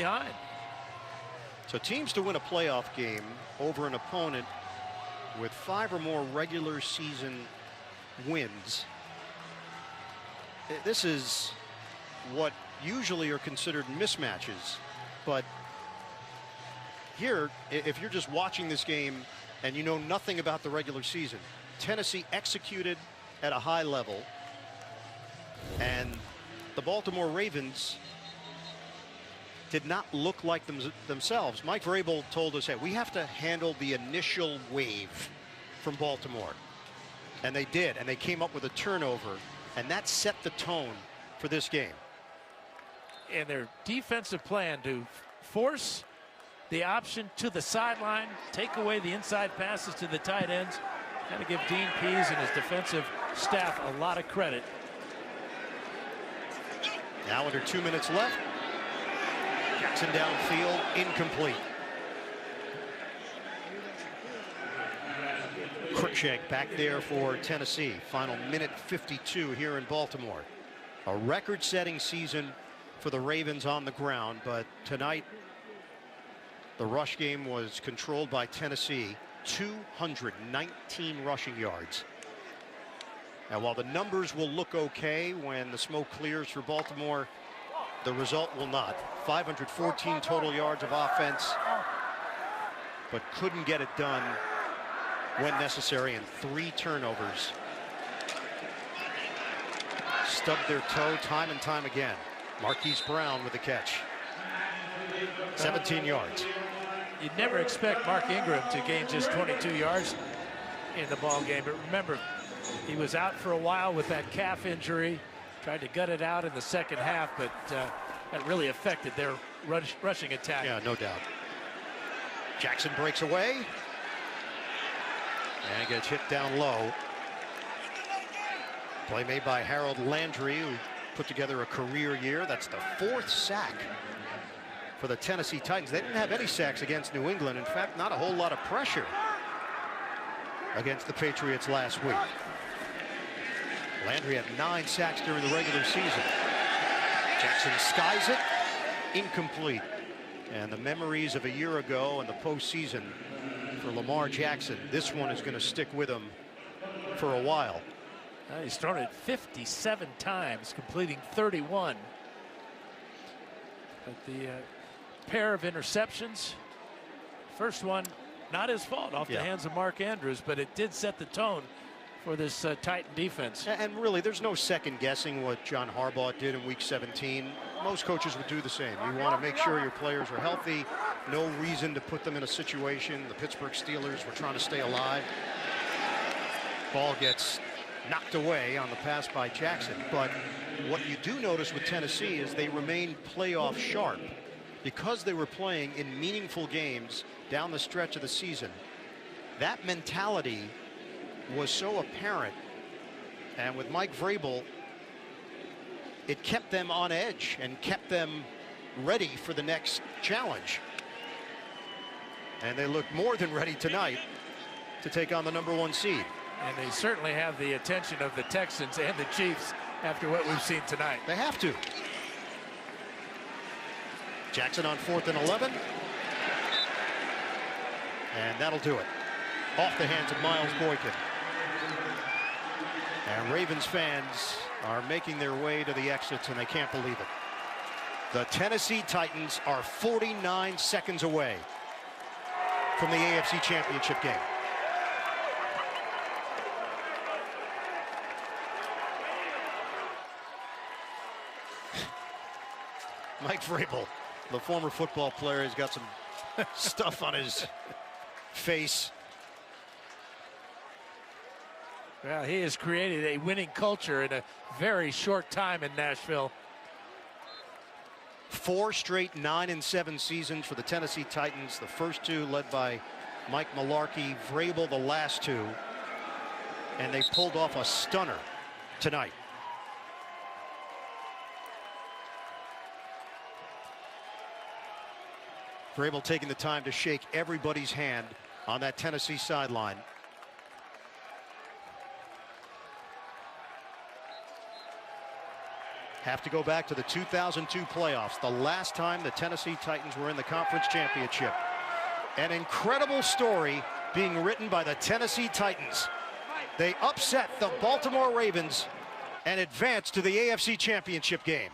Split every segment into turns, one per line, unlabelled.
behind.
So teams to win a playoff game over an opponent with 5 or more regular season wins. This is what usually are considered mismatches, but here, if you're just watching this game and you know nothing about the regular season, Tennessee executed at a high level, and the Baltimore Ravens did not look like themselves. Mike Vrabel told us, hey, we have to handle the initial wave from Baltimore. And they did, and they came up with a turnover, and that set the tone for this game.
And their defensive plan to force the option to the sideline, take away the inside passes to the tight ends. Got to give Dean Pease and his defensive staff a lot of credit.
Now under 2 minutes left. Jackson downfield, incomplete. Cruikshank back there for Tennessee. Final minute 52 here in Baltimore. A record-setting season for the Ravens on the ground, but tonight the rush game was controlled by Tennessee. 219 rushing yards. And while the numbers will look okay when the smoke clears for Baltimore, the result will not. 514 total yards of offense, but couldn't get it done when necessary, and 3 turnovers. Stubbed their toe time and time again. Marquise Brown with the catch. 17 yards.
You'd never expect Mark Ingram to gain just 22 yards in the ball game, but remember, he was out for a while with that calf injury. Tried to gut it out in the second half, but that really affected their rushing attack.
Yeah, no doubt. Jackson breaks away and gets hit down low. Play made by Harold Landry, who put together a career year. That's the 4th sack for the Tennessee Titans. They didn't have any sacks against New England. In fact, not a whole lot of pressure against the Patriots last week. Landry had 9 sacks during the regular season. Jackson skies it, incomplete. And the memories of a year ago and the postseason for Lamar Jackson, this one is going to stick with him for a while.
He's thrown it 57 times, completing 31. But the pair of interceptions, first one not his fault, off the hands of Mark Andrews, but it did set the tone for this Titan defense.
And really, there's no second guessing what John Harbaugh did in week 17. Most coaches would do the same. You want to make sure your players are healthy. No reason to put them in a situation. The Pittsburgh Steelers were trying to stay alive. Ball gets knocked away on the pass by Jackson. But what you do notice with Tennessee is they remain playoff sharp. Because they were playing in meaningful games down the stretch of the season, that mentality was so apparent. And with Mike Vrabel, it kept them on edge and kept them ready for the next challenge. And they look more than ready tonight to take on the #1 seed.
And they certainly have the attention of the Texans and the Chiefs after what we've seen tonight.
They have to. Jackson on 4th and 11. And that'll do it. Off the hands of Miles Boykin. And Ravens fans are making their way to the exits, and they can't believe it. The Tennessee Titans are 49 seconds away from the AFC Championship game. Mike Vrabel, the former football player, has got some stuff on his face.
Well, he has created a winning culture in a very short time in Nashville.
4 straight 9-7 seasons for the Tennessee Titans. The first 2 led by Mike Mularkey, Vrabel the last 2. And they pulled off a stunner tonight. Vrabel taking the time to shake everybody's hand on that Tennessee sideline. have to go back to the 2002 playoffs, the last time the Tennessee Titans were in the conference championship. An incredible story being written by the Tennessee Titans. They upset the Baltimore Ravens and advance to the AFC Championship game.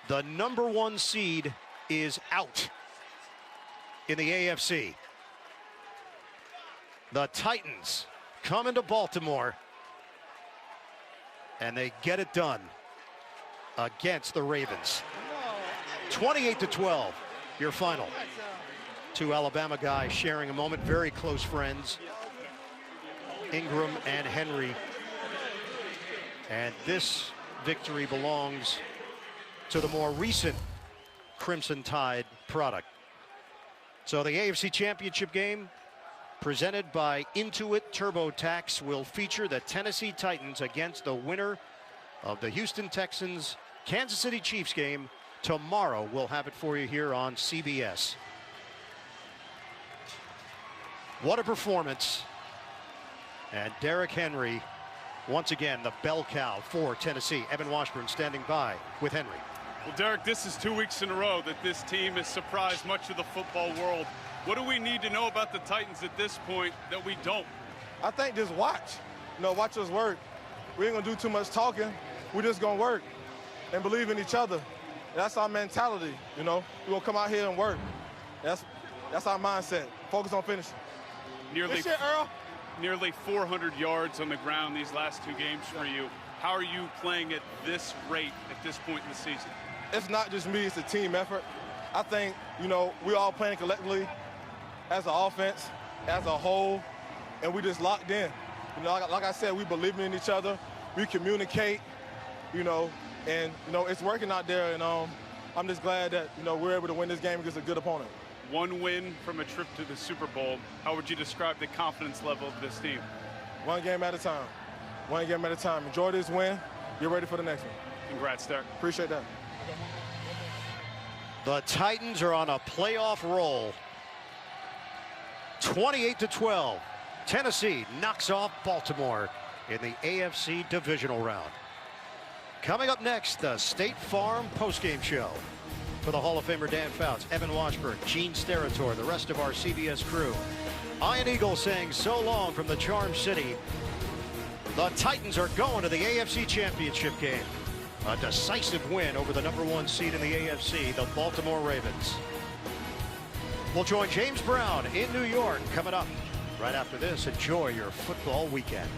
The #1 seed is out in the AFC. The Titans come into Baltimore and they get it done against the Ravens. 28-12, your final. Two Alabama guys sharing a moment, very close friends. Ingram and Henry. And this victory belongs to the more recent Crimson Tide product. So the AFC Championship game, presented by Intuit TurboTax, will feature the Tennessee Titans against the winner of the Houston Texans Kansas City Chiefs game. Tomorrow we'll have it for you here on CBS. What a performance. And Derrick Henry, once again, the bell cow for Tennessee. Evan Washburn standing by with Henry.
Well, Derrick, this is 2 weeks in a row that this team has surprised much of the football world. What do we need to know about the Titans at this point that we don't?
I think just watch. Watch us work. We ain't going to do too much talking. We're just going to work and believe in each other. That's our mentality, We're going to come out here and work. That's our mindset. Focus on finishing.
Nearly 400 yards on the ground these last 2 games for you. How are you playing at this rate at this point in the season?
It's not just me, it's a team effort. I think, we're all playing collectively as an offense, as a whole, and we just locked in. Like I said, we believe in each other, we communicate, and, it's working out there, and I'm just glad that, we're able to win this game against a good opponent.
One win from a trip to the Super Bowl. How would you describe the confidence level of this team?
One game at a time. One game at a time. Enjoy this win. Get ready for the next one.
Congrats, Derrick.
Appreciate that.
The Titans are on a playoff roll. 28-12. Tennessee knocks off Baltimore in the AFC Divisional round. Coming up next, the State Farm postgame show. For the Hall of Famer Dan Fouts, Evan Washburn, Gene Steratore, the rest of our CBS crew. Iron Eagle saying so long from the Charm City. The Titans are going to the AFC Championship game. A decisive win over the #1 seed in the AFC, the Baltimore Ravens. We'll join James Brown in New York coming up right after this. Enjoy your football weekend.